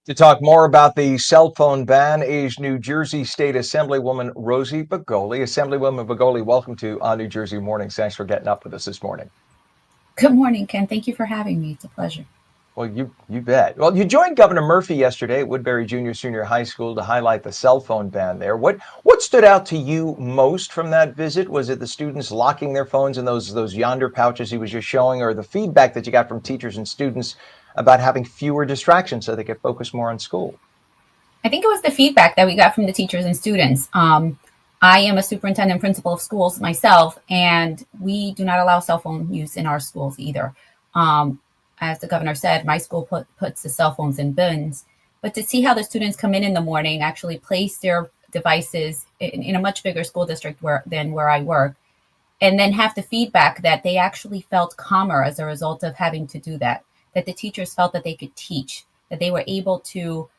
To talk more about the cell phone ban is New Jersey State Assemblywoman Rosie Begoli. Assemblywoman Begoli, welcome to New Jersey Mornings. Thanks for getting up with us this morning. Good morning, Ken. Thank you for having me. It's a pleasure. Well, you bet. Well, you joined Governor Murphy yesterday at Woodbury Junior Senior High School to highlight the cell phone ban there. What stood out to you most from that visit? Was it the students locking their phones in those yonder pouches he was just showing, or the feedback that you got from teachers and students about having fewer distractions so they could focus more on school? I think it was the feedback that we got from the teachers and students. I am a superintendent principal of schools myself, and we do not allow cell phone use in our schools either. Um, as the governor said, my school puts the cell phones in bins. But to see how the students come in the morning, actually place their devices in a much bigger school district than where I work, and then have the feedback that they actually felt calmer as a result of having to do that, that the teachers felt that they could teach, that they were able to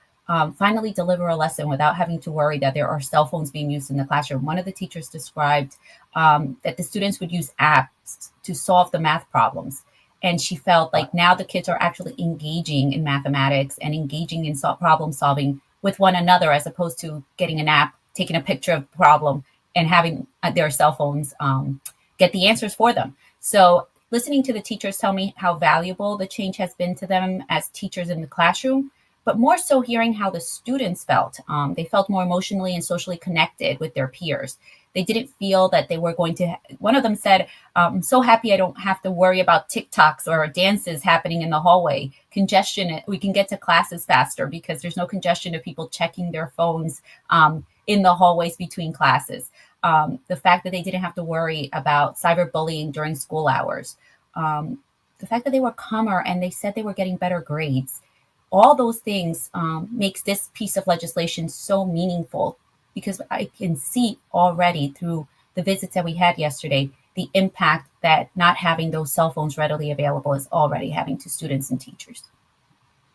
finally deliver a lesson without having to worry that there are cell phones being used in the classroom. One of the teachers described that the students would use apps to solve the math problems. And she felt like now the kids are actually engaging in mathematics and engaging in problem solving with one another, as opposed to getting an app, taking a picture of the problem, and having their cell phones get the answers for them. So listening to the teachers tell me how valuable the change has been to them as teachers in the classroom, but more so hearing how the students felt. They felt more emotionally and socially connected with their peers. They didn't feel that they were going to. One of them said, I'm so happy I don't have to worry about TikToks or dances happening in the hallway. Congestion, we can get to classes faster because there's no congestion of people checking their phones in the hallways between classes. The fact that they didn't have to worry about cyberbullying during school hours. The fact that they were calmer and they said they were getting better grades. All those things makes this piece of legislation so meaningful, because I can see already through the visits that we had yesterday the impact that not having those cell phones readily available is already having to students and teachers.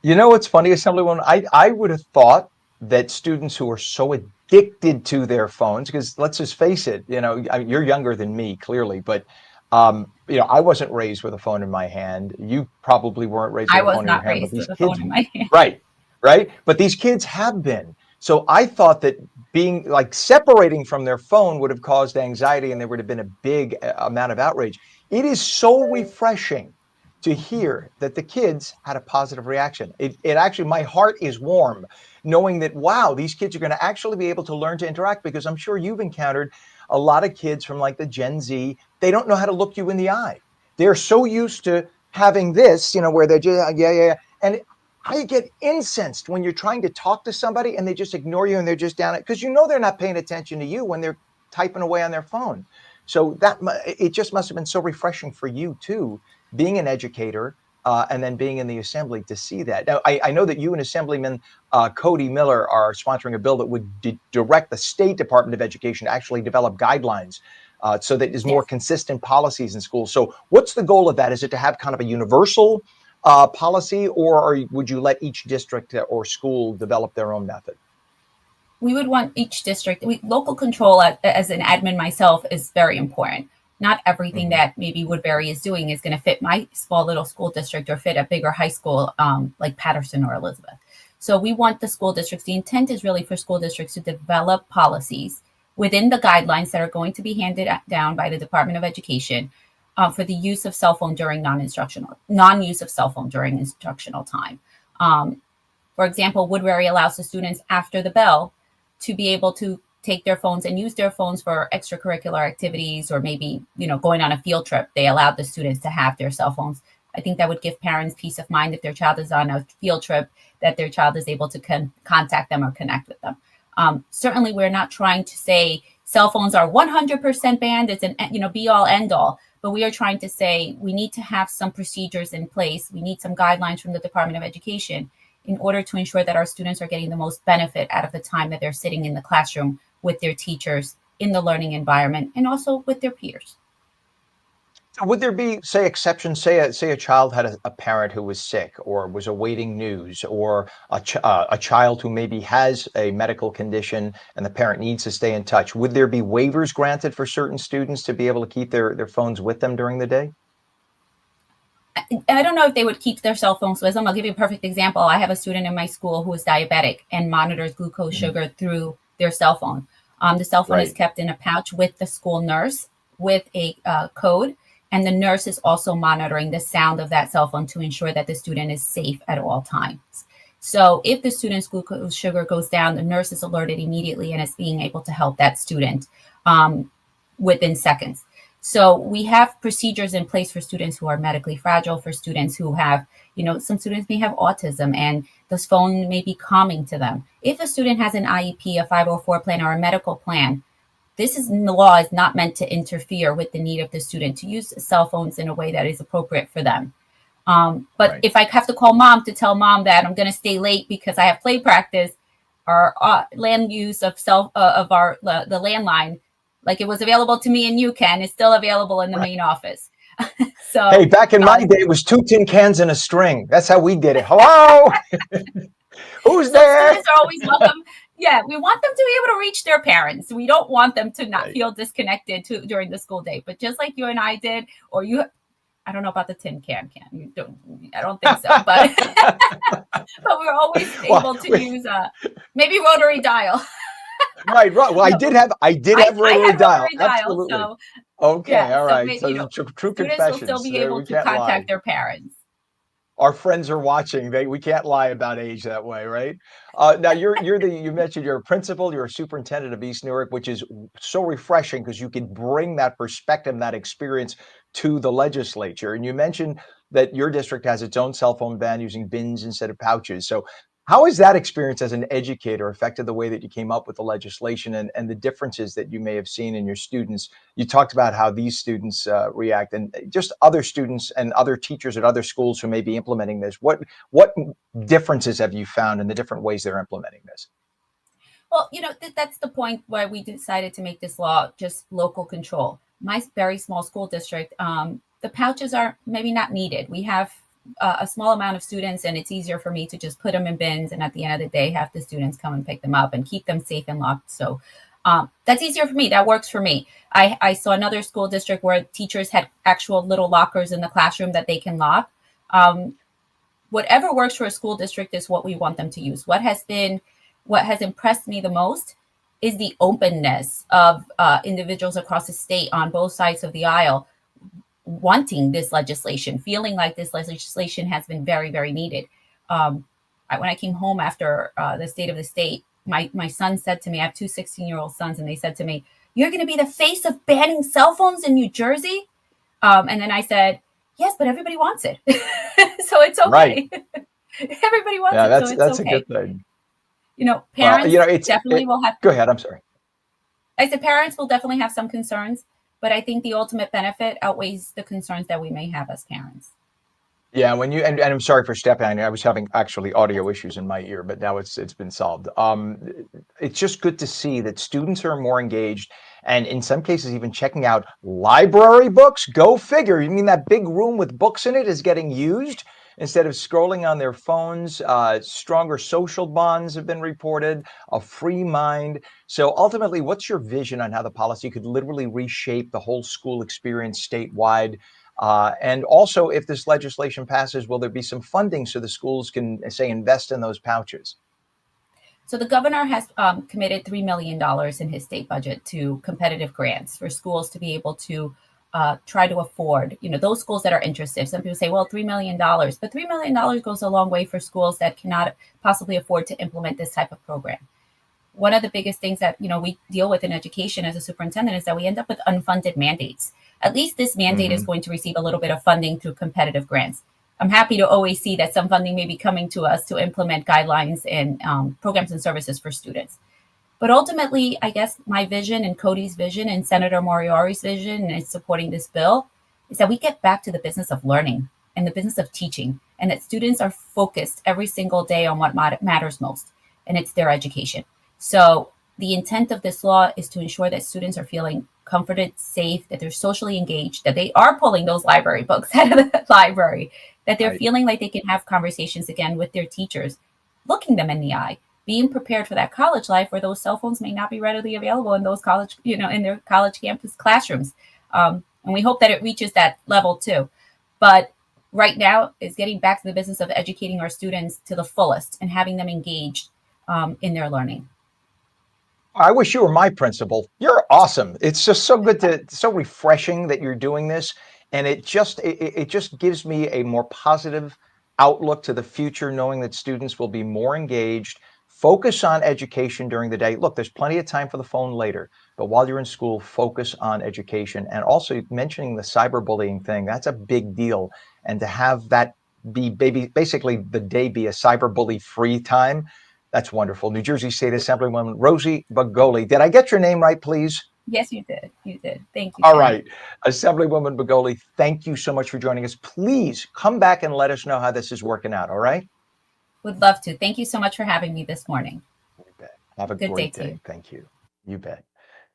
You know what's funny, Assemblywoman? I would have thought that students who are so addicted to their phones, because let's just face it, you're younger than me, clearly, but I wasn't raised with a phone in my hand. You probably weren't raised I with a was phone in your not hand, but raised these with a kids, phone in my hand. right, right? But these kids have been. So I thought that being like separating from their phone would have caused anxiety and there would have been a big amount of outrage. It is so refreshing to hear that the kids had a positive reaction. It actually, my heart is warm knowing that, wow, these kids are going to actually be able to learn to interact, because I'm sure you've encountered a lot of kids from like the Gen Z. They don't know how to look you in the eye. They're so used to having this, where they're just, yeah, yeah, yeah. And I get incensed when you're trying to talk to somebody and they just ignore you and they're just down it, because they're not paying attention to you when they're typing away on their phone. So it just must have been so refreshing for you too, being an educator, and then being in the assembly to see that. Now, I know that you and Assemblyman Cody Miller are sponsoring a bill that would direct the State Department of Education to actually develop guidelines so that there's more Yes. consistent policies in schools. So what's the goal of that? Is it to have kind of a universal policy, or would you let each district or school develop their own method? We would want each district, local control as an admin myself is very important. Not everything Mhm. that maybe Woodbury is doing is going to fit my small little school district or fit a bigger high school like Patterson or Elizabeth. So we want the school districts, the intent is really for school districts to develop policies within the guidelines that are going to be handed down by the Department of Education for the use of cell phone during non-use of cell phone during instructional time. Um, for example, Woodbury allows the students after the bell to be able to take their phones and use their phones for extracurricular activities, or maybe, going on a field trip. They allowed the students to have their cell phones. I think that would give parents peace of mind if their child is on a field trip, that their child is able to contact them or connect with them. Certainly, we're not trying to say cell phones are 100% banned. It's an be all end all. But we are trying to say we need to have some procedures in place. We need some guidelines from the Department of Education in order to ensure that our students are getting the most benefit out of the time that they're sitting in the classroom with their teachers in the learning environment and also with their peers. So would there be, say, exceptions? Say a child had a parent who was sick or was awaiting news, or a child who maybe has a medical condition and the parent needs to stay in touch. Would there be waivers granted for certain students to be able to keep their phones with them during the day? I don't know if they would keep their cell phones with them. I'll give you a perfect example. I have a student in my school who is diabetic and monitors glucose Mhm. sugar through their cell phone. The cell phone is Right. kept in a pouch with the school nurse with a code, and the nurse is also monitoring the sound of that cell phone to ensure that the student is safe at all times. So if the student's glucose sugar goes down, the nurse is alerted immediately and is being able to help that student um, within seconds. So we have procedures in place for students who are medically fragile, for students who have, some students may have autism and this phone may be calming to them. If a student has an IEP, a 504 plan, or a medical plan, this is the law is not meant to interfere with the need of the student to use cell phones in a way that is appropriate for them. But Right. if I have to call mom to tell mom that I'm going to stay late because I have play practice, our land use of of our the landline, like it was available to me and you, Ken, is still available in the Right. main office. Hey, So back in my uh, day, it was two tin cans and a string. That's how we did it. Hello, who's so there? students are always welcome. Yeah, we want them to be able to reach their parents. We don't want them to not Right. feel disconnected during the school day. But just like you and I did, or you, I don't know about the tin can. You don't, I don't think so. But but we're always Well, able to use maybe rotary dial. right, right. Well, No, but I did I have I rotary had dial. rotary dial, Absolutely. so Okay. yeah. All So right. maybe So true students will still confessions. be able We to can't lie. contact their parents. Our friends are watching. We can't lie about age that way, right? Now you mentioned you're a principal, you're a superintendent of East Newark, which is so refreshing because you can bring that perspective, that experience to the legislature. And you mentioned that your district has its own cell phone ban using bins instead of pouches. So how has that experience as an educator affected the way that you came up with the legislation and the differences that you may have seen in your students? You talked about how these students react, and just other students and other teachers at other schools who may be implementing this. What differences have you found in the different ways they're implementing this? Well, that's the point why we decided to make this law just local control. My very small school district, the pouches are maybe not needed. We have a small amount of students, and it's easier for me to just put them in bins, and at the end of the day, have the students come and pick them up and keep them safe and locked. So that's easier for me. That works for me. I saw another school district where teachers had actual little lockers in the classroom that they can lock. Um, Whatever works for a school district is what we want them to use. What has impressed me the most is the openness of individuals across the state on both sides of the aisle wanting this legislation, feeling like this legislation has been very, very needed. When I came home after the state of the state, my son said to me, I have two 16-year-old sons, and they said to me, "You're going to be the face of banning cell phones in New Jersey?" And then I said, "Yes, but everybody wants it." So it's Right. okay. Everybody wants Yeah, it, so it's that's a good okay. thing. Well, Parents it's definitely will have, go ahead. I'm sorry. I said parents will definitely have some concerns, but I think the ultimate benefit outweighs the concerns that we may have as parents. Yeah, when and I'm sorry for stepping on you. I was having actually audio issues in my ear, but now it's been solved. It's just good to see that students are more engaged and in some cases even checking out library books. Go figure. You mean that big room with books in it is getting used instead of scrolling on their phones? Stronger social bonds have been reported, a free mind. So ultimately, what's your vision on how the policy could literally reshape the whole school experience statewide? And also, if this legislation passes, will there be some funding so the schools can, say, invest in those pouches? So the governor has committed $3 million in his state budget to competitive grants for schools to be able to try to afford, those schools that are interested. Some people say, well, $3 million, but $3 million goes a long way for schools that cannot possibly afford to implement this type of program. One of the biggest things that we deal with in education as a superintendent is that we end up with unfunded mandates. At least this mandate is Hmm. going to receive a little bit of funding through competitive grants. I'm happy to always see that some funding may be coming to us to implement guidelines and programs and services for students. But ultimately, I guess my vision and Cody's vision and Senator Moriarty's vision in supporting this bill is that we get back to the business of learning and the business of teaching, and that students are focused every single day on what matters most, and it's their education. So the intent of this law is to ensure that students are feeling comforted, safe, that they're socially engaged, that they are pulling those library books out of the library, that they're Right. feeling like they can have conversations again with their teachers, looking them in the eye, being prepared for that college life where those cell phones may not be readily available in those college, in their college campus classrooms. And we hope that it reaches that level too. But right now is getting back to the business of educating our students to the fullest and having them engaged in their learning. I wish you were my principal. You're awesome. It's just so good to, so refreshing that you're doing this, and it just gives me a more positive outlook to the future, knowing that students will be more engaged. Focus on education during the day. Look, there's plenty of time for the phone later, but while you're in school, focus on education. And also mentioning the cyberbullying thing, that's a big deal. And to have that be basically the day be a cyberbully free time, that's wonderful. New Jersey State Assemblywoman Rosie Begoli. Did I get your name right, please? Yes, you did. You did. Thank you, All Ken. right. Assemblywoman Begoli, thank you so much for joining us. Please come back and let us know how this is working out. All right. Would love to. Thank you so much for having me this morning. You bet. Have a Good day great to you. day. Thank you. You bet.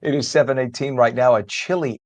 It is 7:18 right now. A chilly